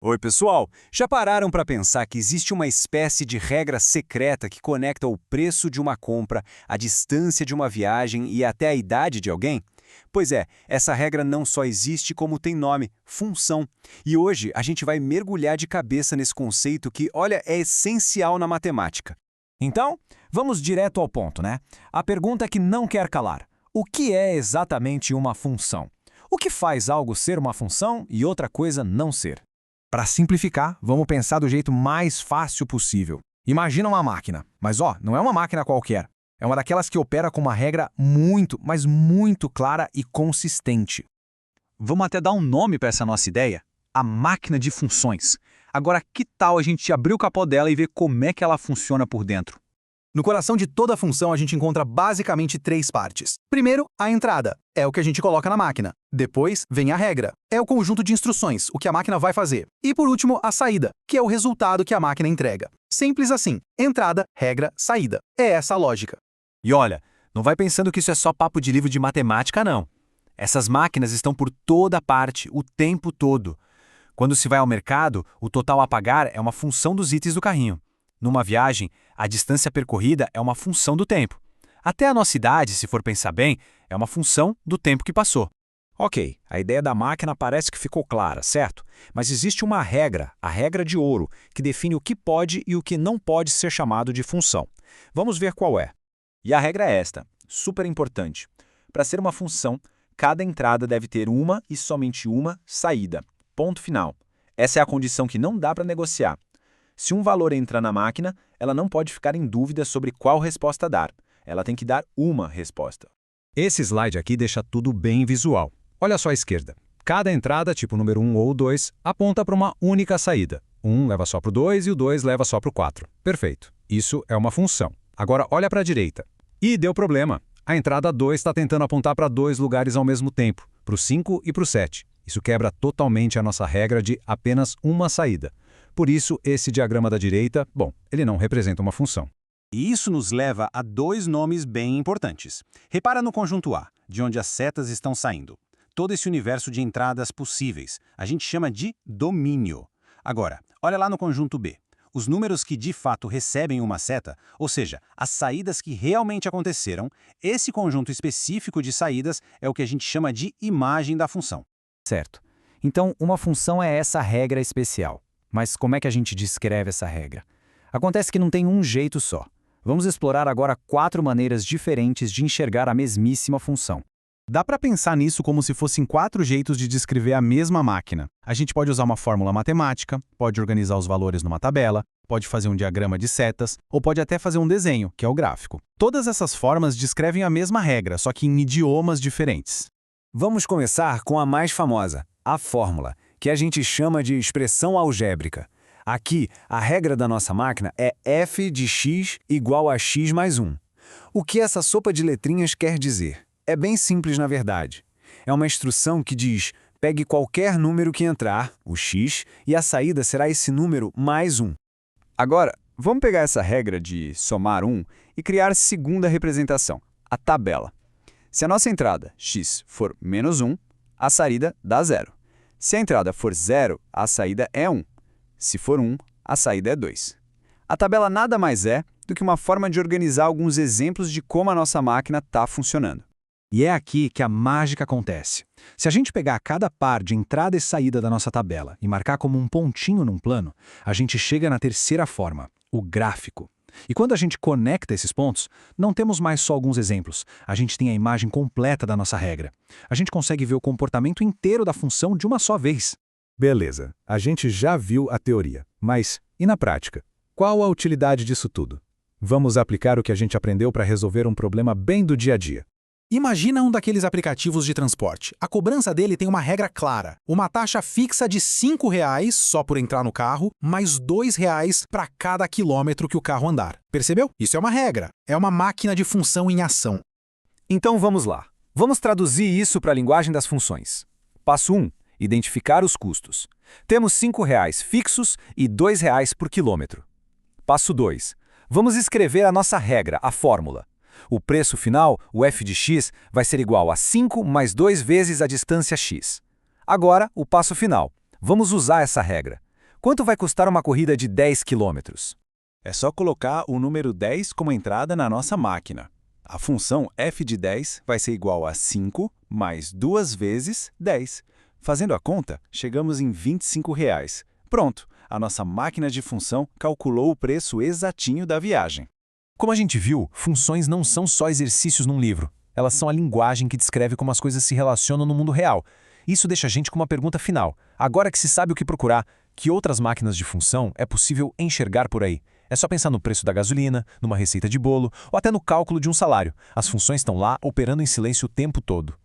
Oi, pessoal! Já pararam para pensar que existe uma espécie de regra secreta que conecta o preço de uma compra, a distância de uma viagem e até a idade de alguém? Pois é, essa regra não só existe como tem nome, função. E hoje a gente vai mergulhar de cabeça nesse conceito que, olha, é essencial na matemática. Então, vamos direto ao ponto, né? A pergunta que não quer calar. O que é exatamente uma função? O que faz algo ser uma função e outra coisa não ser? Para simplificar, vamos pensar do jeito mais fácil possível. Imagina uma máquina, mas não é uma máquina qualquer. É uma daquelas que opera com uma regra muito, mas muito clara e consistente. Vamos até dar um nome para essa nossa ideia? A máquina de funções. Agora, que tal a gente abrir o capô dela e ver como é que ela funciona por dentro? No coração de toda função, a gente encontra basicamente três partes. Primeiro, a entrada. É o que a gente coloca na máquina. Depois, vem a regra. É o conjunto de instruções, o que a máquina vai fazer. E por último, a saída, que é o resultado que a máquina entrega. Simples assim. Entrada, regra, saída. É essa a lógica. E olha, não vai pensando que isso é só papo de livro de matemática, não. Essas máquinas estão por toda parte, o tempo todo. Quando se vai ao mercado, o total a pagar é uma função dos itens do carrinho. Numa viagem, a distância percorrida é uma função do tempo. Até a nossa idade, se for pensar bem, é uma função do tempo que passou. Ok, a ideia da máquina parece que ficou clara, certo? Mas existe uma regra, a regra de ouro, que define o que pode e o que não pode ser chamado de função. Vamos ver qual é. E a regra é esta, super importante. Para ser uma função, cada entrada deve ter uma e somente uma saída. Ponto final. Essa é a condição que não dá para negociar. Se um valor entra na máquina, ela não pode ficar em dúvida sobre qual resposta dar. Ela tem que dar uma resposta. Esse slide aqui deixa tudo bem visual. Olha só à esquerda. Cada entrada, tipo número 1 ou 2, aponta para uma única saída. O 1 leva só para o 2 e o 2 leva só para o 4. Perfeito. Isso é uma função. Agora olha para a direita. E deu problema. A entrada 2 está tentando apontar para dois lugares ao mesmo tempo, para o 5 e para o 7. Isso quebra totalmente a nossa regra de apenas uma saída. Por isso, esse diagrama da direita, ele não representa uma função. E isso nos leva a dois nomes bem importantes. Repara no conjunto A, de onde as setas estão saindo. Todo esse universo de entradas possíveis, a gente chama de domínio. Agora, olha lá no conjunto B. Os números que de fato recebem uma seta, ou seja, as saídas que realmente aconteceram, esse conjunto específico de saídas é o que a gente chama de imagem da função. Certo. Então, uma função é essa regra especial. Mas como é que a gente descreve essa regra? Acontece que não tem um jeito só. Vamos explorar agora 4 maneiras diferentes de enxergar a mesmíssima função. Dá para pensar nisso como se fossem 4 jeitos de descrever a mesma máquina. A gente pode usar uma fórmula matemática, pode organizar os valores numa tabela, pode fazer um diagrama de setas, ou pode até fazer um desenho, que é o gráfico. Todas essas formas descrevem a mesma regra, só que em idiomas diferentes. Vamos começar com a mais famosa, a fórmula, que a gente chama de expressão algébrica. Aqui, a regra da nossa máquina é f de x igual a x mais 1. O que essa sopa de letrinhas quer dizer? É bem simples na verdade. É uma instrução que diz, pegue qualquer número que entrar, o x, e a saída será esse número mais 1. Agora, vamos pegar essa regra de somar 1 e criar a segunda representação, a tabela. Se a nossa entrada, x, for menos 1, a saída dá 0. Se a entrada for 0, a saída é 1. Se for 1, a saída é 2. A tabela nada mais é do que uma forma de organizar alguns exemplos de como a nossa máquina está funcionando. E é aqui que a mágica acontece. Se a gente pegar cada par de entrada e saída da nossa tabela e marcar como um pontinho num plano, a gente chega na terceira forma, o gráfico. E quando a gente conecta esses pontos, não temos mais só alguns exemplos. A gente tem a imagem completa da nossa regra. A gente consegue ver o comportamento inteiro da função de uma só vez. Beleza, a gente já viu a teoria, mas e na prática? Qual a utilidade disso tudo? Vamos aplicar o que a gente aprendeu para resolver um problema bem do dia a dia. Imagina um daqueles aplicativos de transporte. A cobrança dele tem uma regra clara. Uma taxa fixa de R$ 5,00 só por entrar no carro, mais R$ 2,00 para cada quilômetro que o carro andar. Percebeu? Isso é uma regra. É uma máquina de função em ação. Então vamos lá. Vamos traduzir isso para a linguagem das funções. Passo 1. Identificar os custos. Temos R$ 5,00 fixos e R$ 2,00 por quilômetro. Passo 2. Vamos escrever a nossa regra, a fórmula. O preço final, o f de x, vai ser igual a 5 mais 2 vezes a distância x. Agora, o passo final. Vamos usar essa regra. Quanto vai custar uma corrida de 10 quilômetros? É só colocar o número 10 como entrada na nossa máquina. A função f de 10 vai ser igual a 5 mais 2 vezes 10. Fazendo a conta, chegamos em R$ 25. Pronto, a nossa máquina de função calculou o preço exatinho da viagem. Como a gente viu, funções não são só exercícios num livro. Elas são a linguagem que descreve como as coisas se relacionam no mundo real. Isso deixa a gente com uma pergunta final. Agora que se sabe o que procurar, que outras máquinas de função é possível enxergar por aí? É só pensar no preço da gasolina, numa receita de bolo ou até no cálculo de um salário. As funções estão lá operando em silêncio o tempo todo.